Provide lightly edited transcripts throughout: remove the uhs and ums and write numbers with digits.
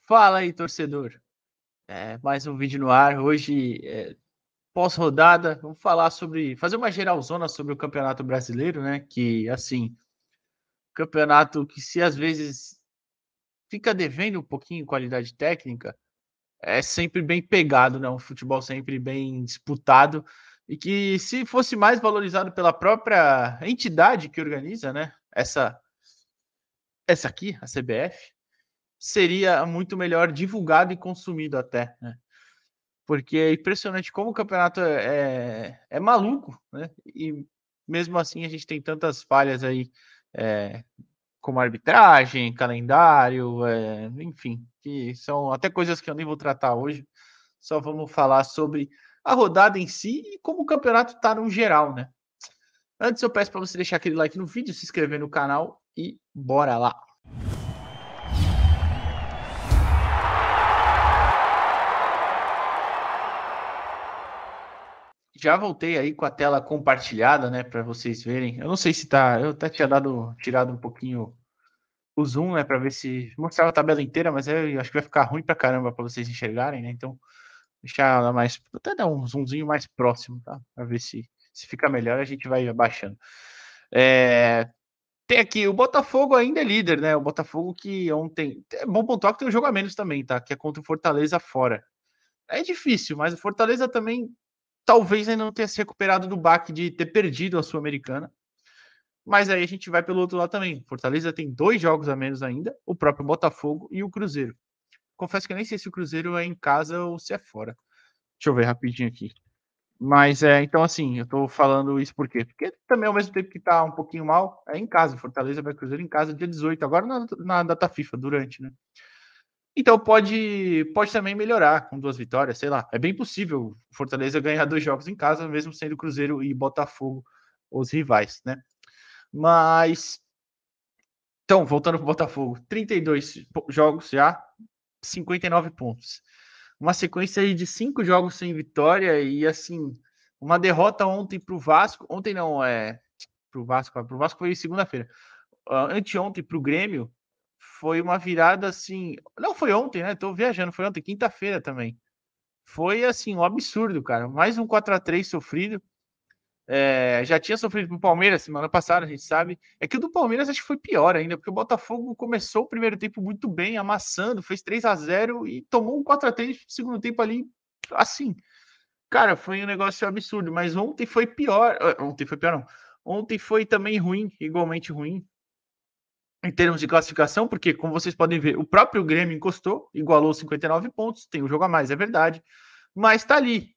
Fala aí, torcedor. Mais um vídeo no ar. Hoje, pós-rodada, vamos falar fazer uma geralzona sobre o Campeonato Brasileiro, né? Que, assim, campeonato que se às vezes fica devendo um pouquinho em qualidade técnica, é sempre bem pegado, né? Um futebol sempre bem disputado e que se fosse mais valorizado pela própria entidade que organiza, né? Essa aqui, a CBF, seria muito melhor divulgado e consumido até, né? Porque é impressionante como o campeonato é maluco, né? E mesmo assim a gente tem tantas falhas aí, é, como arbitragem, calendário, enfim, que são até coisas que eu nem vou tratar hoje. Só vamos falar sobre a rodada em si e como o campeonato está no geral, né? Antes eu peço para você deixar aquele like no vídeo, se inscrever no canal e bora lá. Já voltei aí com a tela compartilhada, né, para vocês verem. Eu não sei se tá, eu até tinha tirado um pouquinho o zoom, né, para ver se mostrava a tabela inteira, mas eu acho que vai ficar ruim pra caramba para vocês enxergarem, né? Então, deixar ela mais, até dar um zoomzinho mais próximo, tá? Para ver se fica melhor, a gente vai abaixando. Tem aqui o Botafogo ainda é líder, né? O Botafogo que ontem, é bom pontuar que tem um jogo a menos também, tá? Que é contra o Fortaleza fora. É difícil, mas o Fortaleza também talvez ainda não tenha se recuperado do baque de ter perdido a Sul-Americana. Mas aí a gente vai pelo outro lado também. Fortaleza tem 2 jogos a menos ainda, o próprio Botafogo e o Cruzeiro. Confesso que eu nem sei se o Cruzeiro é em casa ou se é fora. Deixa eu ver rapidinho aqui. Mas então assim, eu tô falando isso por quê? Porque também ao mesmo tempo que tá um pouquinho mal, é em casa. Fortaleza vai Cruzeiro em casa dia 18, agora na data FIFA, durante, né? Então pode também melhorar com 2 vitórias, sei lá. É bem possível o Fortaleza ganhar 2 jogos em casa, mesmo sendo Cruzeiro e Botafogo os rivais, né? Mas então, voltando para o Botafogo, 32 jogos já, 59 pontos. Uma sequência aí de 5 jogos sem vitória e assim, uma derrota ontem para o Vasco. Ontem não, para o Vasco. Para o Vasco foi segunda-feira. Anteontem para o Grêmio foi uma virada assim. Não foi ontem, né? Tô viajando, foi ontem, quinta-feira também. Foi assim, um absurdo, cara. Mais um 4-3 sofrido. Já tinha sofrido pro Palmeiras semana passada, a gente sabe. É que o do Palmeiras acho que foi pior ainda, porque o Botafogo começou o primeiro tempo muito bem, amassando, fez 3-0 e tomou um 4-3 no segundo tempo ali, assim. Cara, foi um negócio absurdo, mas ontem foi pior. Ontem foi pior, não. Ontem foi também ruim, igualmente ruim, em termos de classificação, porque, como vocês podem ver, o próprio Grêmio encostou, igualou 59 pontos, tem um jogo a mais, é verdade, mas tá ali.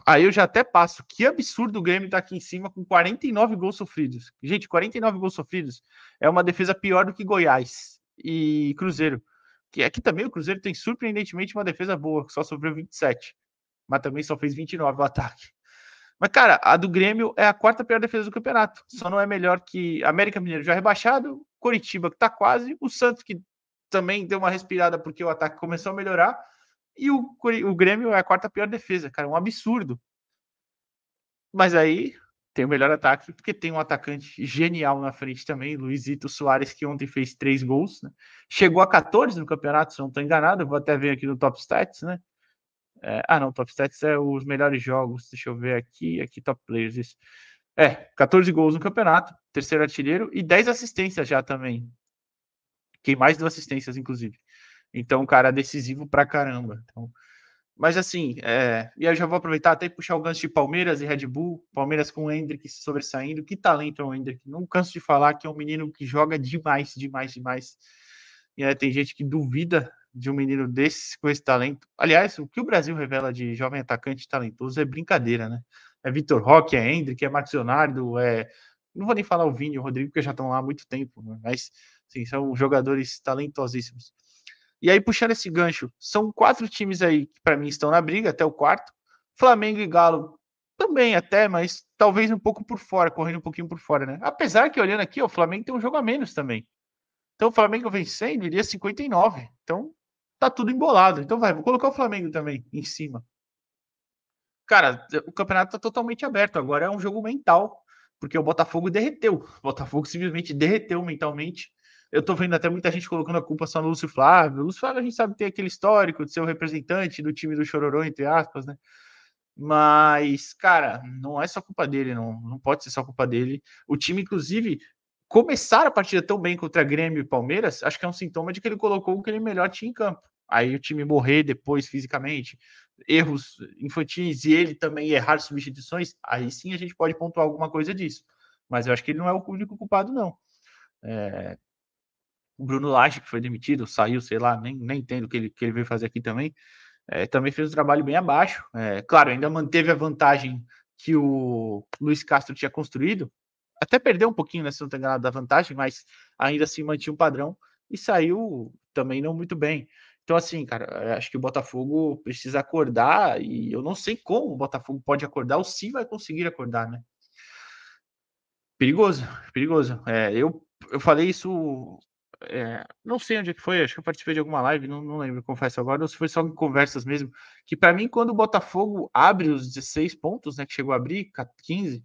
Aí eu já até passo. Que absurdo o Grêmio tá aqui em cima com 49 gols sofridos. Gente, 49 gols sofridos é uma defesa pior do que Goiás e Cruzeiro. Que aqui também o Cruzeiro tem surpreendentemente uma defesa boa, que só sofreu 27, mas também só fez 29 no ataque. Mas, cara, a do Grêmio é a quarta pior defesa do campeonato. Só não é melhor que América Mineiro já rebaixado, Coritiba que tá quase, o Santos que também deu uma respirada porque o ataque começou a melhorar, e o Grêmio é a quarta pior defesa, cara, um absurdo. Mas aí tem o melhor ataque, porque tem um atacante genial na frente também, Luizito Soares, que ontem fez 3 gols, né? Chegou a 14 no campeonato, se eu não estou enganado, eu vou até ver aqui no Top Stats, né? Não, Top Stats é os melhores jogos, deixa eu ver aqui Top Players, isso. 14 gols no campeonato, terceiro artilheiro e 10 assistências já também. Quem mais deu assistências, inclusive. Então, cara, decisivo pra caramba. Então, mas assim, e aí eu já vou aproveitar até e puxar o gancho de Palmeiras e Red Bull. Palmeiras com o Endrick se sobressaindo. Que talento é o Endrick. Não canso de falar que é um menino que joga demais, demais, demais. E tem gente que duvida de um menino desse com esse talento. Aliás, o que o Brasil revela de jovem atacante talentoso é brincadeira, né? É Vitor Roque, é Endrick, é Marcos Leonardo, não vou nem falar o Vini e o Rodrigo, porque já estão lá há muito tempo, né? Mas sim, são jogadores talentosíssimos. E aí, puxando esse gancho, são 4 times aí que para mim estão na briga, até o quarto. Flamengo e Galo também até, mas talvez um pouco por fora, correndo um pouquinho por fora, né? Apesar que olhando aqui, o Flamengo tem um jogo a menos também. Então o Flamengo vencendo iria 59. Então tá tudo embolado. Então vou colocar o Flamengo também em cima. Cara, o campeonato tá totalmente aberto. Agora é um jogo mental, porque o Botafogo derreteu. O Botafogo simplesmente derreteu mentalmente. Eu tô vendo até muita gente colocando a culpa só no Lúcio Flávio. O Lúcio Flávio a gente sabe que tem aquele histórico de ser o representante do time do Chororô, entre aspas, né? Mas, cara, não é só culpa dele, não pode ser só culpa dele. O time, inclusive, começar a partida tão bem contra Grêmio e Palmeiras, acho que é um sintoma de que ele colocou o que ele melhor tinha em campo. Aí o time morrer depois fisicamente, erros infantis e ele também errar substituições, aí sim a gente pode pontuar alguma coisa disso. Mas eu acho que ele não é o único culpado, não. O Bruno Lage, que foi demitido, saiu, sei lá, nem entendo o que ele veio fazer aqui também. Também fez um trabalho bem abaixo. Claro, ainda manteve a vantagem que o Luiz Castro tinha construído. Até perdeu um pouquinho, né, se não tem ganhado da vantagem, mas ainda assim mantinha um padrão e saiu também não muito bem. Então, assim, cara, acho que o Botafogo precisa acordar e eu não sei como o Botafogo pode acordar ou se vai conseguir acordar, né? Perigoso, perigoso. Eu falei isso. Não sei onde é que foi, acho que eu participei de alguma live, não lembro, confesso agora, ou se foi só em conversas mesmo. Que para mim, quando o Botafogo abre os 16 pontos, né, que chegou a abrir, 15, eu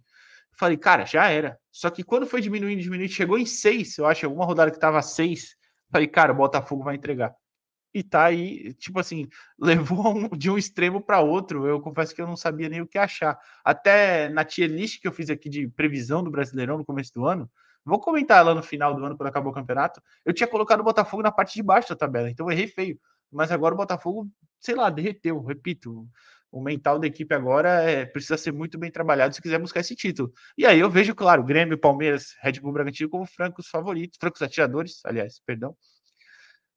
falei, cara, já era. Só que quando foi diminuindo, chegou em 6, eu acho, alguma rodada que tava 6, falei, cara, o Botafogo vai entregar. E tá aí, tipo assim, levou de um extremo para outro. Eu confesso que eu não sabia nem o que achar. Até na tier list que eu fiz aqui de previsão do Brasileirão no começo do ano, vou comentar lá no final do ano, quando acabou o campeonato. Eu tinha colocado o Botafogo na parte de baixo da tabela, então eu errei feio. Mas agora o Botafogo, sei lá, derreteu. Repito, o mental da equipe agora precisa ser muito bem trabalhado se quiser buscar esse título. E aí eu vejo, claro, Grêmio, Palmeiras, Red Bull Bragantino como francos favoritos, francos atiradores, aliás, perdão,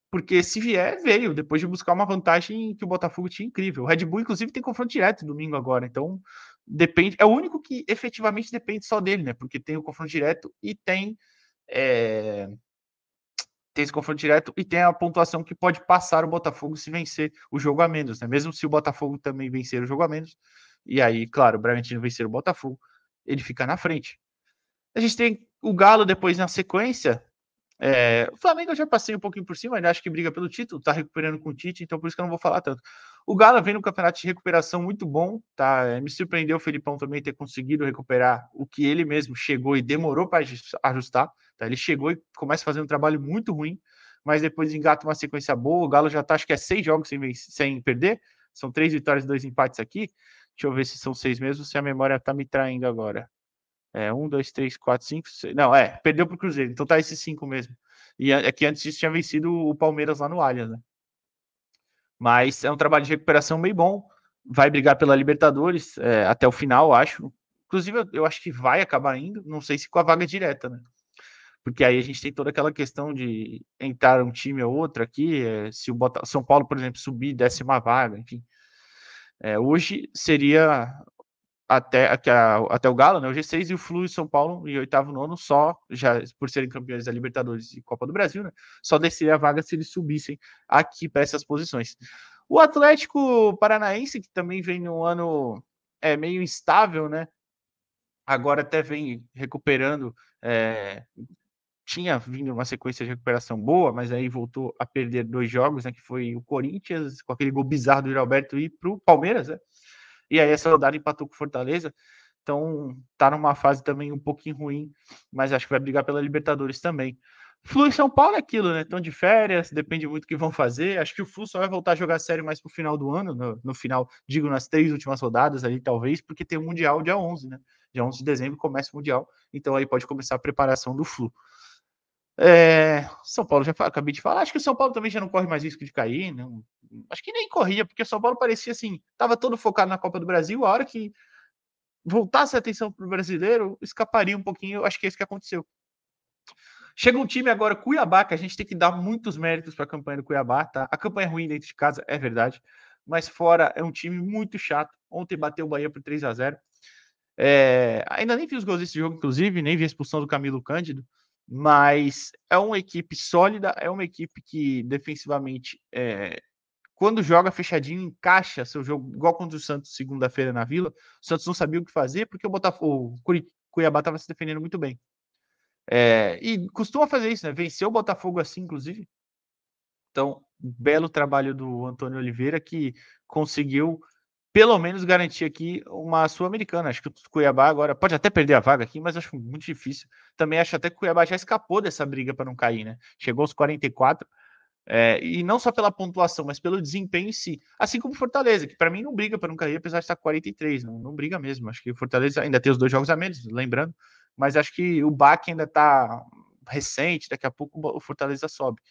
porque se vier, veio, depois de buscar uma vantagem que o Botafogo tinha incrível. O Red Bull, inclusive, tem confronto direto domingo agora, então depende. É o único que efetivamente depende só dele, né? Porque tem o confronto direto e é, tem esse confronto direto e tem a pontuação que pode passar o Botafogo se vencer o jogo a menos, né? Mesmo se o Botafogo também vencer o jogo a menos, e aí, claro, o Bragantino vencer o Botafogo, ele fica na frente. A gente tem o Galo depois na sequência, o Flamengo eu já passei um pouquinho por cima, ainda acho que briga pelo título, tá recuperando com o Tite, então por isso que eu não vou falar tanto. O Galo vem no campeonato de recuperação muito bom, tá? Me surpreendeu o Felipão também ter conseguido recuperar o que ele mesmo chegou e demorou para ajustar. Tá? Ele chegou e começa fazendo um trabalho muito ruim, mas depois engata uma sequência boa. O Galo já tá, acho que é 6 jogos sem perder, são 3 vitórias e 2 empates aqui. Deixa eu ver se são 6 mesmo, se a memória tá me traindo agora. 1, 2, 3, 4, 5, 6. Não, perdeu pro Cruzeiro, então tá esses 5 mesmo. E é que antes disso tinha vencido o Palmeiras lá no Allianz, né? Mas é um trabalho de recuperação bem bom. Vai brigar pela Libertadores até o final, acho. Inclusive, eu acho que vai acabar indo. Não sei se com a vaga direta, né? Porque aí a gente tem toda aquela questão de entrar um time ou outro aqui. Se o São Paulo, por exemplo, subir, desce uma vaga, enfim. Hoje seria até o Galo, né? O G6 e o Flu e São Paulo em oitavo, nono, só, já por serem campeões da Libertadores e Copa do Brasil, né? Só desceria a vaga se eles subissem aqui para essas posições. O Atlético Paranaense, que também vem num ano meio instável, né? Agora até vem recuperando. Tinha vindo uma sequência de recuperação boa, mas aí voltou a perder 2 jogos, né? Que foi o Corinthians, com aquele gol bizarro do Alberto, e para o Palmeiras, né? E aí essa rodada empatou com o Fortaleza. Então tá numa fase também um pouquinho ruim, mas acho que vai brigar pela Libertadores também. Flu e São Paulo é aquilo, né? Estão de férias, depende muito do que vão fazer. Acho que o Flu só vai voltar a jogar sério mais pro final do ano, no final, digo, nas 3 últimas rodadas ali, talvez, porque tem o Mundial dia 11, né? Dia 11 de dezembro começa o Mundial, então aí pode começar a preparação do Flu. São Paulo, acabei de falar, acho que o São Paulo também já não corre mais risco de cair, não, acho que nem corria, porque o São Paulo parecia assim, estava todo focado na Copa do Brasil, a hora que voltasse a atenção para o brasileiro, escaparia um pouquinho, acho que é isso que aconteceu. Chega um time agora, Cuiabá, que a gente tem que dar muitos méritos para a campanha do Cuiabá, tá? A campanha é ruim dentro de casa, é verdade, mas fora é um time muito chato. Ontem bateu o Bahia por 3-0. Ainda nem vi os gols desse jogo, inclusive, nem vi a expulsão do Camilo Cândido, mas é uma equipe sólida, é uma equipe que defensivamente, quando joga fechadinho, encaixa seu jogo, igual contra o Santos segunda-feira na Vila. O Santos não sabia o que fazer porque o Botafogo, o Cuiabá estava se defendendo muito bem. E costuma fazer isso, né? Venceu o Botafogo assim, inclusive. Então, belo trabalho do Antônio Oliveira, que conseguiu pelo menos garantir aqui uma Sul-Americana. Acho que o Cuiabá agora pode até perder a vaga aqui, mas acho muito difícil. Também acho até que o Cuiabá já escapou dessa briga para não cair, né? Chegou aos 44, e não só pela pontuação, mas pelo desempenho em si. Assim como o Fortaleza, que para mim não briga para não cair, apesar de estar 43, não briga mesmo. Acho que o Fortaleza ainda tem os 2 jogos a menos, lembrando, mas acho que o baque ainda está recente, daqui a pouco o Fortaleza sobe.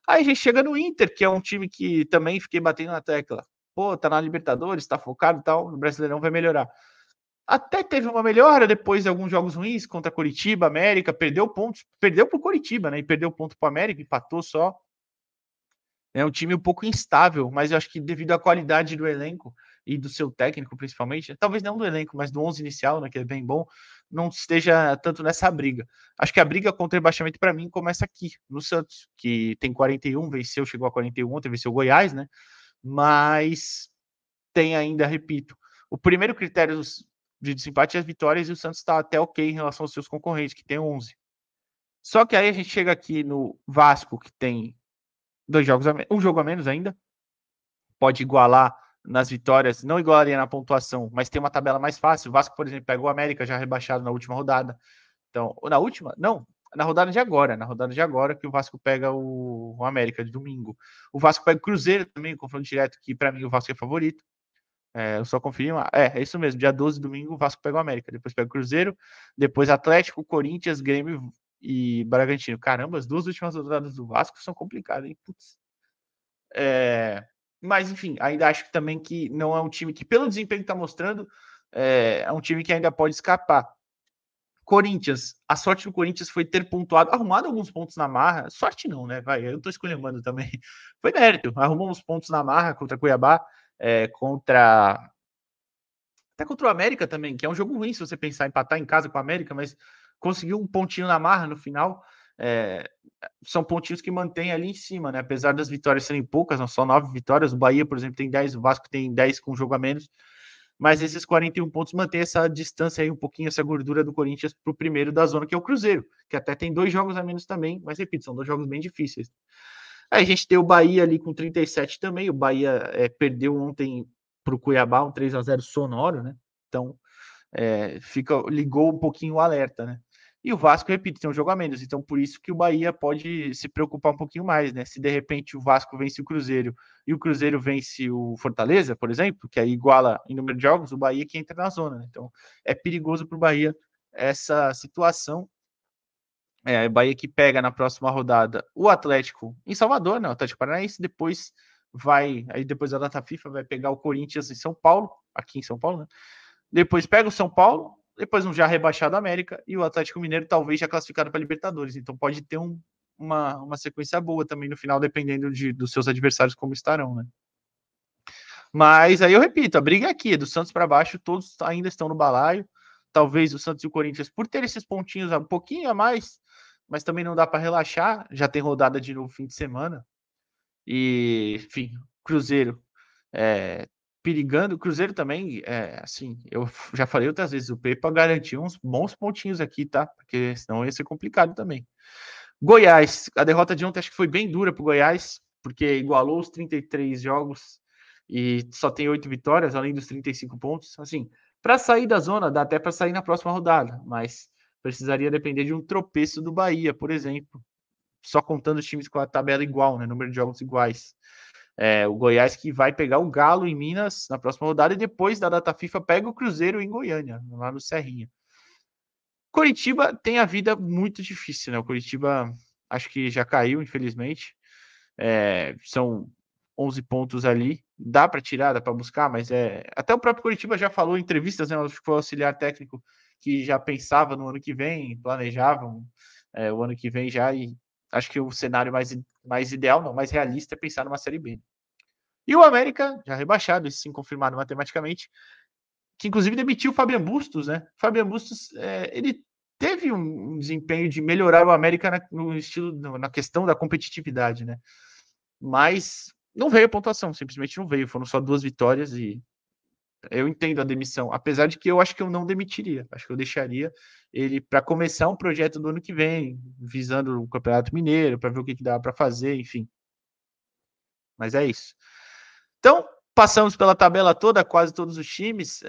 Aí a gente chega no Inter, que é um time que também fiquei batendo na tecla. Pô, tá na Libertadores, tá focado e tal, o Brasileirão vai melhorar. Até teve uma melhora depois de alguns jogos ruins contra Curitiba, América, perdeu pontos, perdeu pro Curitiba, né? E perdeu ponto pro América, empatou só. É um time um pouco instável, mas eu acho que devido à qualidade do elenco e do seu técnico, principalmente, talvez não do elenco, mas do 11 inicial, né, que é bem bom, não esteja tanto nessa briga. Acho que a briga contra o rebaixamento, para mim, começa aqui, no Santos, que tem 41, venceu, chegou a 41 ontem, venceu o Goiás, né? Mas tem ainda, repito, o primeiro critério de desempate é as vitórias e o Santos está até ok em relação aos seus concorrentes, que tem 11. Só que aí a gente chega aqui no Vasco, que tem 2 jogos um jogo a menos ainda, pode igualar nas vitórias, não igualaria na pontuação, mas tem uma tabela mais fácil. O Vasco, por exemplo, pegou o América já rebaixado na última rodada. Então, na última? Não, na rodada de agora que o Vasco pega o América de domingo. O Vasco pega o Cruzeiro também, confronto direto, que para mim o Vasco é favorito. Eu só confirmo. É isso mesmo. Dia 12, domingo, o Vasco pega o América. Depois pega o Cruzeiro. Depois Atlético, Corinthians, Grêmio e Bragantino. Caramba, as 2 últimas rodadas do Vasco são complicadas, hein? Putz. Mas, enfim, ainda acho que também que não é um time que, pelo desempenho que está mostrando, é um time que ainda pode escapar. Corinthians, a sorte do Corinthians foi ter pontuado, arrumado alguns pontos na marra. Sorte não, né? Vai, eu tô escolhendo também. Foi mérito. Arrumou uns pontos na marra contra Cuiabá, até contra o América também, que é um jogo ruim se você pensar em empatar em casa com o América, mas conseguiu um pontinho na marra no final. São pontinhos que mantém ali em cima, né? Apesar das vitórias serem poucas, não só 9 vitórias. O Bahia, por exemplo, tem 10, o Vasco tem 10 com um jogo a menos. Mas esses 41 pontos mantém essa distância aí, um pouquinho, essa gordura do Corinthians para o primeiro da zona, que é o Cruzeiro, que até tem 2 jogos a menos também, mas repito, são 2 jogos bem difíceis. Aí a gente tem o Bahia ali com 37 também. O Bahia perdeu ontem para o Cuiabá, um 3-0 sonoro, né? Então, ligou um pouquinho o alerta, né? E o Vasco, repito, tem um jogo a menos, então por isso que o Bahia pode se preocupar um pouquinho mais, né? Se de repente o Vasco vence o Cruzeiro e o Cruzeiro vence o Fortaleza, por exemplo, que aí iguala em número de jogos, o Bahia que entra na zona, né? Então é perigoso para o Bahia essa situação. O Bahia que pega na próxima rodada o Atlético em Salvador, né? O Atlético Paranaense, depois depois da data FIFA vai pegar o Corinthians em São Paulo, aqui em São Paulo, né? Depois pega o São Paulo, depois um já rebaixado América e o Atlético Mineiro talvez já classificado para Libertadores. Então pode ter uma sequência boa também no final, dependendo dos seus adversários como estarão, né? Mas aí eu repito, a briga é aqui, do Santos para baixo, todos ainda estão no balaio. Talvez o Santos e o Corinthians, por ter esses pontinhos um pouquinho a mais, mas também não dá para relaxar. Já tem rodada de novo fim de semana. E, enfim, Cruzeiro perigando. O Cruzeiro também, assim, eu já falei outras vezes, o Pepa garantiu uns bons pontinhos aqui, tá? Porque senão ia ser complicado também. Goiás, a derrota de ontem acho que foi bem dura pro Goiás, porque igualou os 33 jogos e só tem 8 vitórias, além dos 35 pontos. Assim, para sair da zona, dá até para sair na próxima rodada, mas precisaria depender de um tropeço do Bahia, por exemplo. Só contando os times com a tabela igual, né? Número de jogos iguais. O Goiás que vai pegar o Galo em Minas na próxima rodada e depois da data FIFA pega o Cruzeiro em Goiânia, lá no Serrinha. Curitiba tem a vida muito difícil, né? O Curitiba acho que já caiu, infelizmente. São 11 pontos ali. Dá para tirar, dá para buscar, mas até o próprio Curitiba já falou em entrevistas, né? Acho que foi o auxiliar técnico que já pensava no ano que vem, planejavam o ano que vem já, e acho que o cenário mais ideal, não, mais realista é pensar numa Série B. E o América, já rebaixado, isso sim confirmado matematicamente, que inclusive demitiu o Fabian Bustos, né? Fabian Bustos, ele teve um desempenho de melhorar o América no estilo, na questão da competitividade, né? Mas não veio a pontuação, simplesmente não veio. Foram só 2 vitórias e eu entendo a demissão, apesar de que eu acho que eu não demitiria. Acho que eu deixaria ele para começar um projeto do ano que vem, visando o Campeonato Mineiro, para ver o que dá para fazer, enfim. Mas é isso. Então, Passamos pela tabela toda, quase todos os times.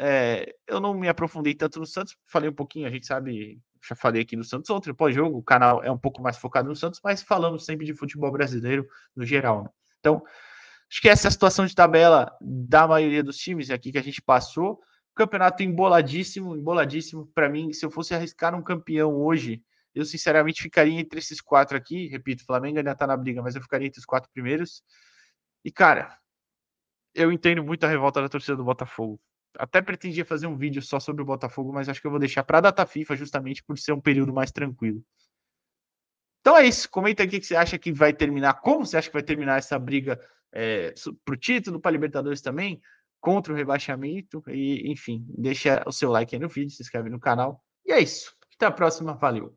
Eu não me aprofundei tanto no Santos, falei um pouquinho, a gente sabe, já falei aqui no Santos ontem, pós-jogo, o canal é um pouco mais focado no Santos, mas falamos sempre de futebol brasileiro no geral, né? Então, acho que essa é a situação de tabela da maioria dos times aqui que a gente passou. Campeonato emboladíssimo, emboladíssimo. Para mim, se eu fosse arriscar um campeão hoje, eu sinceramente ficaria entre esses 4 aqui. Repito, o Flamengo ainda tá na briga, mas eu ficaria entre os 4 primeiros. E, cara, eu entendo muito a revolta da torcida do Botafogo. Até pretendia fazer um vídeo só sobre o Botafogo, mas acho que eu vou deixar para a data FIFA, justamente por ser um período mais tranquilo. Então é isso. Comenta aqui o que você acha que vai terminar, como você acha que vai terminar essa briga para o título, para a Libertadores também, contra o rebaixamento. E, enfim, deixa o seu like aí no vídeo, se inscreve no canal. E é isso. Até a próxima. Valeu.